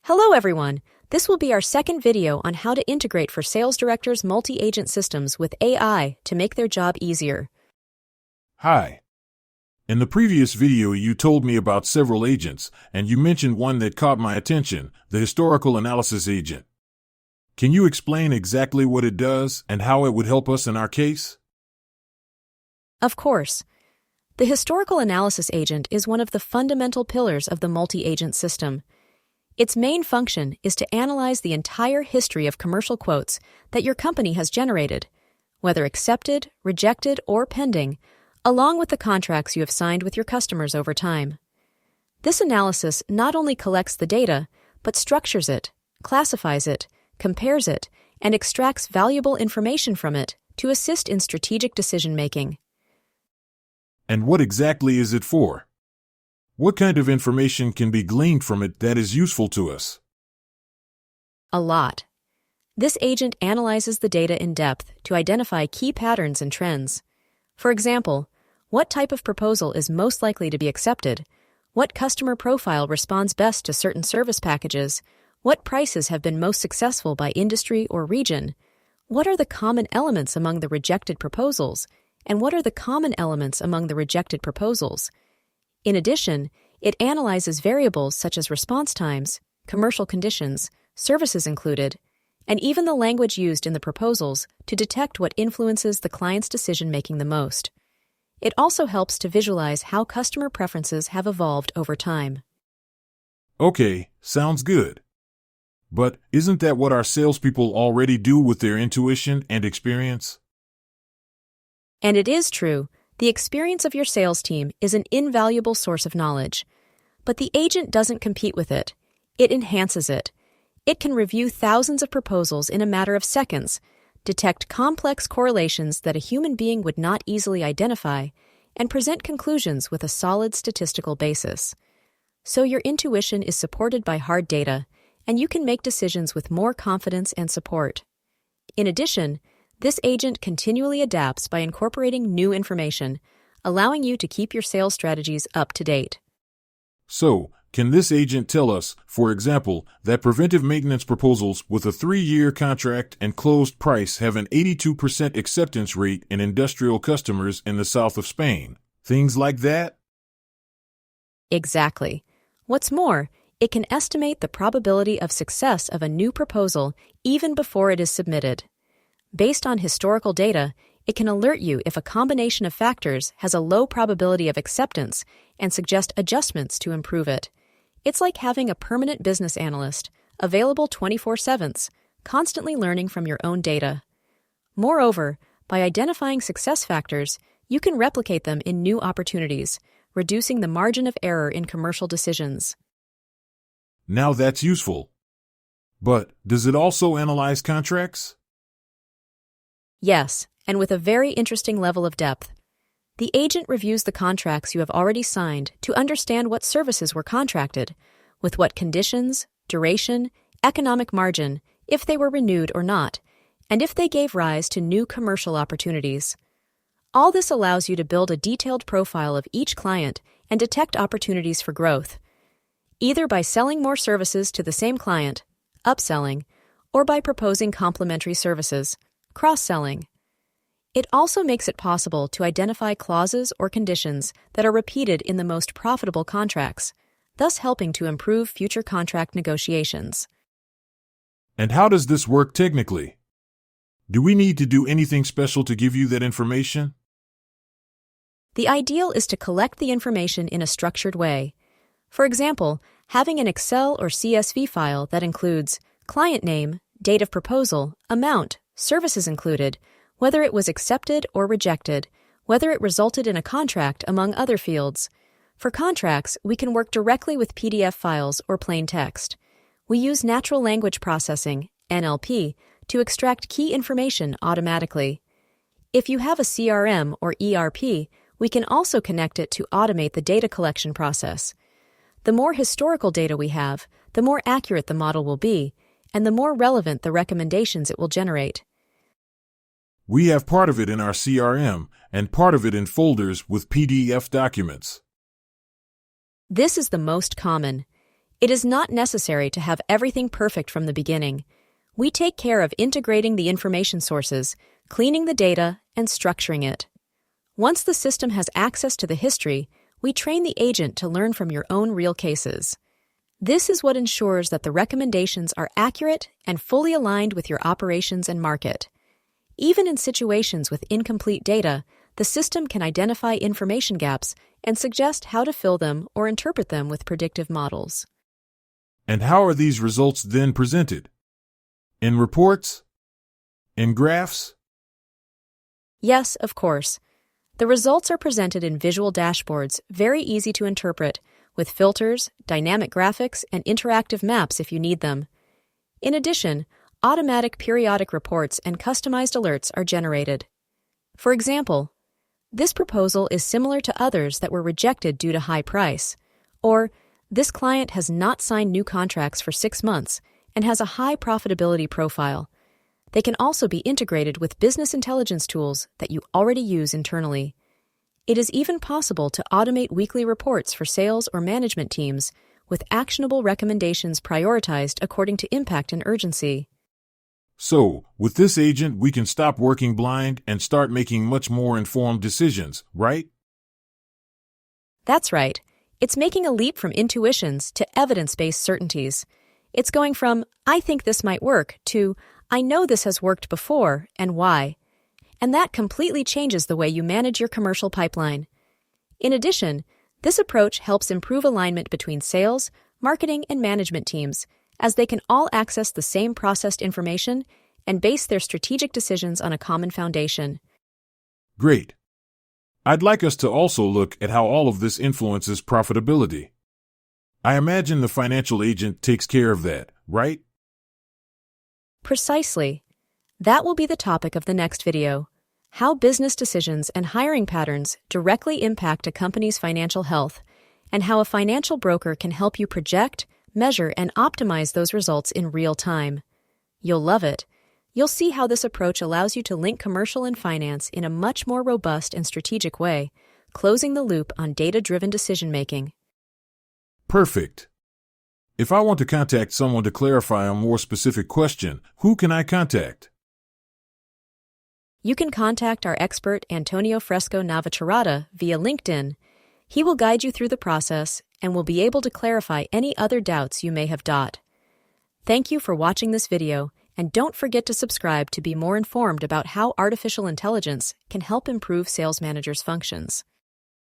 Hello everyone! This will be our second video on how to integrate for sales directors multi-agent systems with AI to make their job easier. Hi. In the previous video you told me about several agents, and you mentioned one that caught my attention, the historical analysis agent. Can you explain exactly what it does and how it would help us in our case? Of course. The historical analysis agent is one of the fundamental pillars of the multi-agent system. Its main function is to analyze the entire history of commercial quotes that your company has generated, whether accepted, rejected, or pending, along with the contracts you have signed with your customers over time. This analysis not only collects the data, but structures it, classifies it, compares it, and extracts valuable information from it to assist in strategic decision-making. And what exactly is it for? What kind of information can be gleaned from it that is useful to us? A lot. This agent analyzes the data in depth to identify key patterns and trends. For example, what type of proposal is most likely to be accepted? What customer profile responds best to certain service packages? What prices have been most successful by industry or region? What are the common elements among the rejected proposals? And what are the common elements among the rejected proposals? In addition, it analyzes variables such as response times, commercial conditions, services included, and even the language used in the proposals to detect what influences the client's decision-making the most. It also helps to visualize how customer preferences have evolved over time. Okay, sounds good. But isn't that what our salespeople already do with their intuition and experience? And it is true. The experience of your sales team is an invaluable source of knowledge. But the agent doesn't compete with it. It enhances it. It can review thousands of proposals in a matter of seconds, detect complex correlations that a human being would not easily identify, and present conclusions with a solid statistical basis. So your intuition is supported by hard data, and you can make decisions with more confidence and support. In addition, this agent continually adapts by incorporating new information, allowing you to keep your sales strategies up to date. So, can this agent tell us, for example, that preventive maintenance proposals with a 3-year contract and closed price have an 82% acceptance rate in industrial customers in the south of Spain? Things like that? Exactly. What's more, it can estimate the probability of success of a new proposal even before it is submitted. Based on historical data, it can alert you if a combination of factors has a low probability of acceptance and suggest adjustments to improve it. It's like having a permanent business analyst, available 24/7, constantly learning from your own data. Moreover, by identifying success factors, you can replicate them in new opportunities, reducing the margin of error in commercial decisions. Now that's useful. But does it also analyze contracts? Yes, and with a very interesting level of depth. The agent reviews the contracts you have already signed to understand what services were contracted, with what conditions, duration, economic margin, if they were renewed or not, and if they gave rise to new commercial opportunities. All this allows you to build a detailed profile of each client and detect opportunities for growth, either by selling more services to the same client, upselling, or by proposing complementary services, cross-selling. It also makes it possible to identify clauses or conditions that are repeated in the most profitable contracts, thus helping to improve future contract negotiations. And how does this work technically? Do we need to do anything special to give you that information? The ideal is to collect the information in a structured way. For example, having an Excel or CSV file that includes client name, date of proposal, amount, services included, whether it was accepted or rejected, whether it resulted in a contract, among other fields. For contracts, we can work directly with PDF files or plain text. We use natural language processing, NLP, to extract key information automatically. If you have a CRM or ERP, we can also connect it to automate the data collection process. The more historical data we have, the more accurate the model will be, and the more relevant the recommendations it will generate. We have part of it in our CRM and part of it in folders with PDF documents. This is the most common. It is not necessary to have everything perfect from the beginning. We take care of integrating the information sources, cleaning the data, and structuring it. Once the system has access to the history, we train the agent to learn from your own real cases. This is what ensures that the recommendations are accurate and fully aligned with your operations and market. Even in situations with incomplete data, the system can identify information gaps and suggest how to fill them or interpret them with predictive models. And how are these results then presented? In reports? In graphs? Yes, of course. The results are presented in visual dashboards, very easy to interpret, with filters, dynamic graphics, and interactive maps if you need them. In addition, automatic periodic reports and customized alerts are generated. For example, this proposal is similar to others that were rejected due to high price, or this client has not signed new contracts for 6 months and has a high profitability profile. They can also be integrated with business intelligence tools that you already use internally. It is even possible to automate weekly reports for sales or management teams with actionable recommendations prioritized according to impact and urgency. So, with this agent, we can stop working blind and start making much more informed decisions, right? That's right. It's making a leap from intuitions to evidence-based certainties. It's going from, I think this might work, to, I know this has worked before, and why. And that completely changes the way you manage your commercial pipeline. In addition, this approach helps improve alignment between sales, marketing, and management teams, as they can all access the same processed information and base their strategic decisions on a common foundation. Great. I'd like us to also look at how all of this influences profitability. I imagine the financial agent takes care of that, right? Precisely. That will be the topic of the next video: how business decisions and hiring patterns directly impact a company's financial health, and how a financial broker can help you project, measure, and optimize those results in real time. You'll love it. You'll see how this approach allows you to link commercial and finance in a much more robust and strategic way, closing the loop on data-driven decision-making. Perfect. If I want to contact someone to clarify a more specific question, who can I contact? You can contact our expert Antonio Fresco Navacerrada via LinkedIn. He will guide you through the process and will be able to clarify any other doubts you may have. Thank you for watching this video, and don't forget to subscribe to be more informed about how artificial intelligence can help improve sales managers' functions.